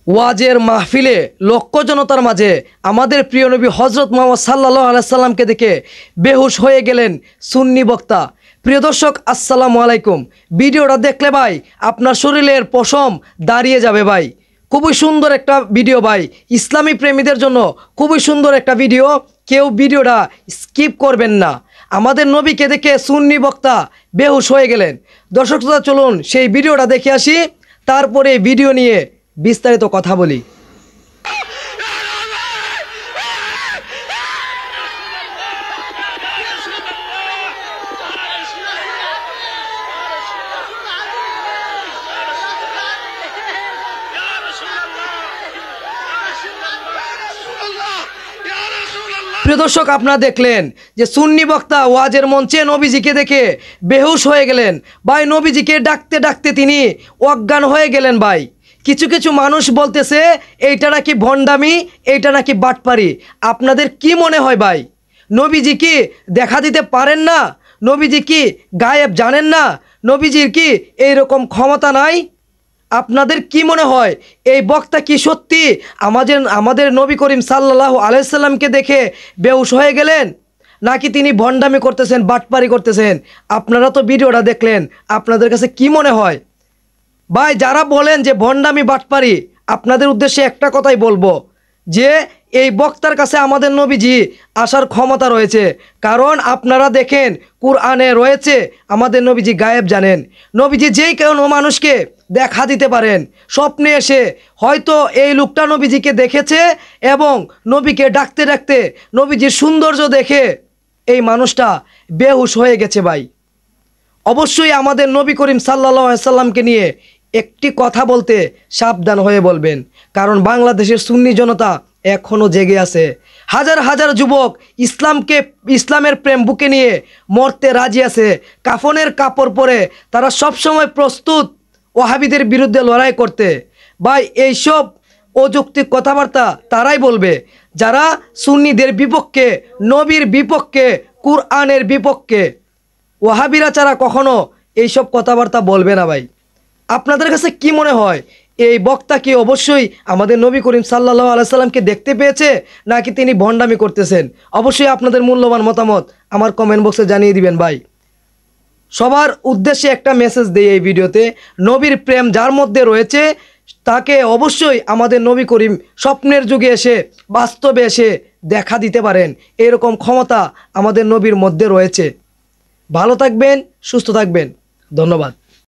ওয়াজের মাহফিলে লক্ষ জনতার মাঝে আমাদের প্রিয় নবী হজরত মুহাম্মদ সাল্লাল্লাহু আলাইহি সাল্লামকে দেখে বেহুশ হয়ে গেলেন সুন্নি বক্তা। প্রিয় দর্শক, আসসালামু আলাইকুম। ভিডিওটা দেখলে ভাই আপনার শরীরের পশম দাঁড়িয়ে যাবে ভাই। খুবই সুন্দর একটা ভিডিও ভাই, ইসলামী প্রেমীদের জন্য খুবই সুন্দর একটা ভিডিও। কেউ ভিডিওটা স্কিপ করবেন না। আমাদের নবীকে দেখে সুন্নি বক্তা বেহুশ হয়ে গেলেন। দর্শক চলুন সেই ভিডিওটা দেখে আসি, তারপরে ভিডিও নিয়ে বিস্তারিত কথা বলি। প্রিয় দর্শক, আপনারা দেখলেন যে সুন্নি বক্তা ওয়াজের মঞ্চে নবীজিকে দেখে বেহুশ হয়ে গেলেন ভাই। নবীজিকে ডাকতে ডাকতে তিনি অজ্ঞান হয়ে গেলেন ভাই। কিছু কিছু মানুষ বলতেছে এইটা নাকি ভণ্ডামি, এইটা নাকি বাটপারি। আপনাদের কি মনে হয় ভাই? নবীজি কি দেখা দিতে পারেন না? নবীজি কি গায়েব জানেন না? নবীজির কি এইরকম ক্ষমতা নাই? আপনাদের কি মনে হয় এই বক্তা কি সত্যি আমাদের নবী করিম সাল্লাল্লাহু আলাইহি সাল্লামকে দেখে বেহুশ হয়ে গেলেন, নাকি তিনি ভণ্ডামি করতেছেন, বাটপারি করতেছেন? আপনারা তো ভিডিওটা দেখলেন, আপনাদের কাছে কি মনে হয় ভাই? যারা বলেন যে ভণ্ডামি বাটপারি, আপনাদের উদ্দেশ্যে একটা কথাই বলবো যে এই বক্তার কাছে আমাদের নবীজি আসার ক্ষমতা রয়েছে। কারণ আপনারা দেখেন কুরআনে রয়েছে আমাদের নবীজি গায়েব জানেন। নবীজি যেই কোনো মানুষকে দেখা দিতে পারেন স্বপ্নে এসে। হয়তো এই লোকটা নবীজিকে দেখেছে এবং নবীকে ডাকতে ডাকতে নবীজির সৌন্দর্য দেখে এই মানুষটা বেহুশ হয়ে গেছে ভাই। অবশ্যই আমাদের নবী করিম সাল্লাল্লাহু আলাইহি সাল্লামকে নিয়ে একটি কথা বলতে সাবধান হয়ে বলবেন, কারণ বাংলাদেশের সুন্নি জনতা এখনও জেগে আছে। হাজার হাজার যুবক ইসলামের প্রেম বুকে নিয়ে মরতে রাজি আছে। কাফনের কাপড় পরে তারা সবসময় প্রস্তুত ওয়াহাবিদের বিরুদ্ধে লড়াই করতে। ভাই এইসব অযৌক্তিক কথাবার্তা তারাই বলবে যারা সুন্নিদের বিপক্ষে, নবীর বিপক্ষে, কুরআনের বিপক্ষে। ওয়াহাবিরা ছাড়া কখনো এইসব কথাবার্তা বলবে না ভাই। আপনাদের কাছে কি মনে হয় এই বক্তা কি অবশ্যই আমাদের নবী করিম সাল্লাল্লাহু আলাইহি সাল্লামকে দেখতে পেয়েছে, নাকি তিনি ভণ্ডামি করতেছেন? অবশ্যই আপনাদের মূল্যবান মতামত আমার কমেন্ট বক্সে জানিয়ে দিবেন ভাই। সবার উদ্দেশ্যে একটা মেসেজ দেই এই ভিডিওতে, নবীর প্রেম যার মধ্যে রয়েছে তাকে অবশ্যই আমাদের নবী করিম স্বপ্নের যুগে এসে, বাস্তবে এসে দেখা দিতে পারেন। এরকম ক্ষমতা আমাদের নবীর মধ্যে রয়েছে। ভালো থাকবেন, সুস্থ থাকবেন। ধন্যবাদ।